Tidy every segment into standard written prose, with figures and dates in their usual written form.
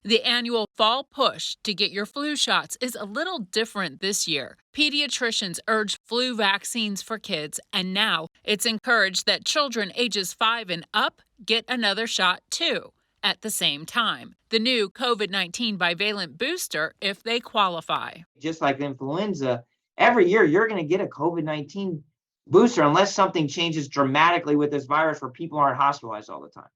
The annual fall push to get your flu shots is a little different this year. Pediatricians urge flu vaccines for kids, and now it's encouraged that children ages 5 and up get another shot too at the same time. The new COVID-19 bivalent booster if they qualify. Just like influenza, every year you're going to get a COVID-19 booster unless something changes dramatically with this virus where people aren't hospitalized all the time.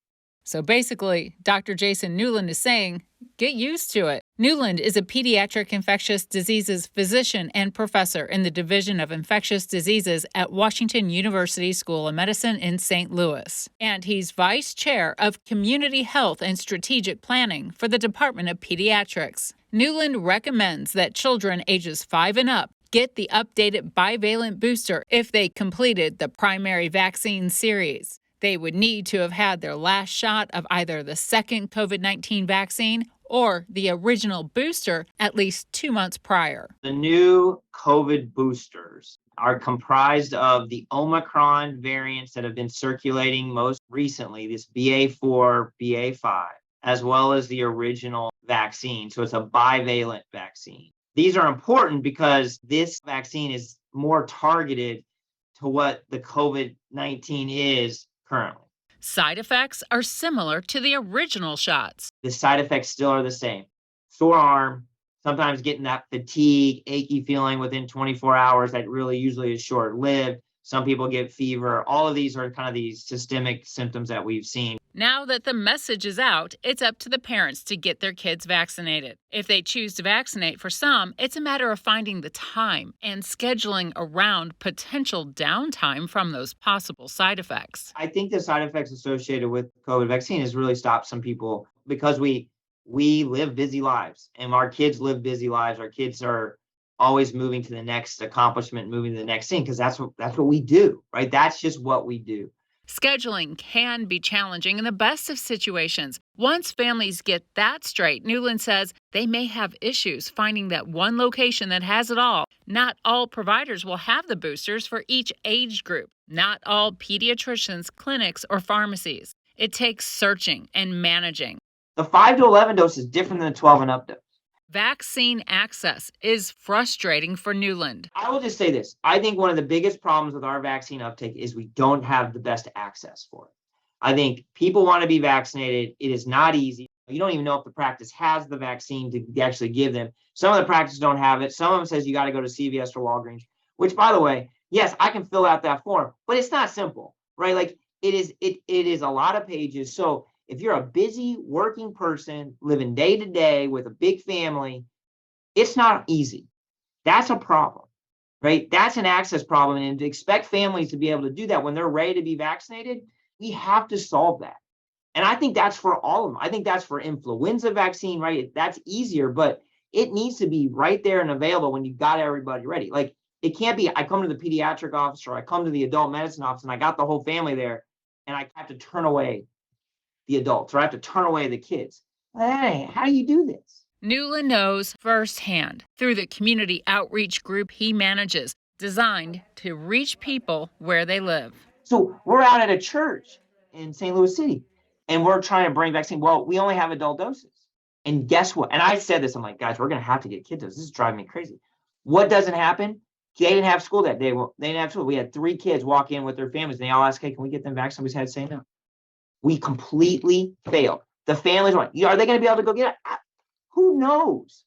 So basically, Dr. Jason Newland is saying, get used to it. Newland is a pediatric infectious diseases physician and professor in the Division of Infectious Diseases at Washington University School of Medicine in St. Louis. And he's vice chair of Community Health and Strategic Planning for the Department of Pediatrics. Newland recommends that children ages 5 and up get the updated bivalent booster if they completed the primary vaccine series. They would need to have had their last shot of either the second COVID-19 vaccine or the original booster at least 2 months prior. The new COVID boosters are comprised of the Omicron variants that have been circulating most recently, this BA.4, BA.5, as well as the original vaccine. So it's a bivalent vaccine. These are important because this vaccine is more targeted to what the COVID-19 is currently. Side effects are similar to the original shots. The side effects still are the same. Sore arm, sometimes getting that fatigue, achy feeling within 24 hours that really usually is short-lived. Some people get fever. All of these are kind of these systemic symptoms that we've seen. Now that the message is out, it's up to the parents to get their kids vaccinated. If they choose to vaccinate, for some, it's a matter of finding the time and scheduling around potential downtime from those possible side effects. I think the side effects associated with COVID vaccine has really stopped some people because we live busy lives and our kids live busy lives. Our kids are always moving to the next accomplishment, moving to the next thing, because that's what we do, right? That's just what we do. Scheduling can be challenging in the best of situations. Once families get that straight, Newland says they may have issues finding that one location that has it all. Not all providers will have the boosters for each age group. Not all pediatricians, clinics, or pharmacies. It takes searching and managing. The 5 to 11 dose is different than the 12 and up dose. Vaccine access is frustrating for Newland. I will just say this. I think one of the biggest problems with our vaccine uptake is we don't have the best access for it. I think people want to be vaccinated. It is not easy. You don't even know if the practice has the vaccine to actually give them. Some of the practices don't have it. Some of them says you got to go to CVS or Walgreens, which, by the way, yes, I can fill out that form, but it's not simple, right? Like it is a lot of pages. So if you're a busy working person living day to day with a big family, it's not easy. That's a problem, right? That's an access problem. And to expect families to be able to do that when they're ready to be vaccinated, we have to solve that. And I think that's for all of them. I think that's for influenza vaccine, right? That's easier, but it needs to be right there and available when you've got everybody ready. Like it can't be, I come to the pediatric office or I come to the adult medicine office and I got the whole family there and I have to turn away the adults, or I have to turn away the kids. Hey, how do you do this? Newland knows firsthand through the community outreach group he manages, designed to reach people where they live. So we're out at a church in St. Louis City, and we're trying to bring vaccine. Well, we only have adult doses. And guess what? And I said this, I'm like, guys, we're going to have to get kid doses. This is driving me crazy. What doesn't happen? They didn't have school that day. They didn't have school. We had 3 kids walk in with their families, and they all asked, hey, can we get them vaccinated? Somebody's had to say no. We completely failed. The families went, are they going to be able to go get it? Who knows?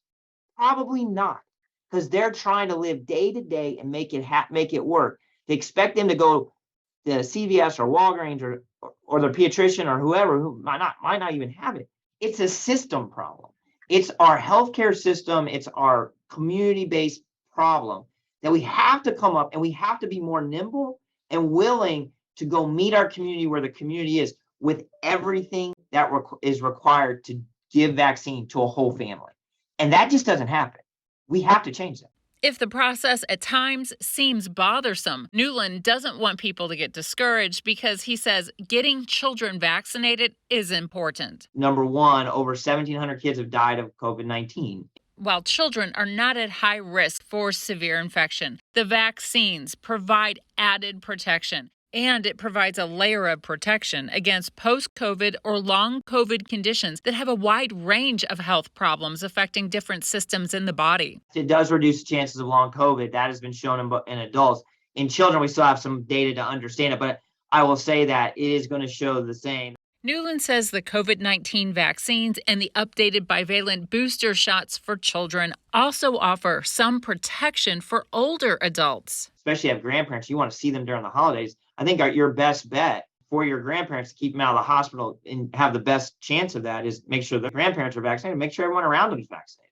Probably not, because they're trying to live day to day and make it work. To expect them to go to CVS or Walgreens or their pediatrician or whoever who might not even have it. It's a system problem. It's our healthcare system. It's our community-based problem that we have to come up and we have to be more nimble and willing to go meet our community where the community is, with everything that is required to give vaccine to a whole family. And that just doesn't happen. We have to change that. If the process at times seems bothersome, Newland doesn't want people to get discouraged because he says getting children vaccinated is important. Number one, over 1,700 kids have died of COVID-19. While children are not at high risk for severe infection, the vaccines provide added protection. And it provides a layer of protection against post-COVID or long COVID conditions that have a wide range of health problems affecting different systems in the body. It does reduce the chances of long COVID. That has been shown in adults. In children, we still have some data to understand it, but I will say that it is going to show the same. Newland says the COVID-19 vaccines and the updated bivalent booster shots for children also offer some protection for older adults. Especially if grandparents, you want to see them during the holidays. I think your best bet for your grandparents to keep them out of the hospital and have the best chance of that is make sure the grandparents are vaccinated, make sure everyone around them is vaccinated.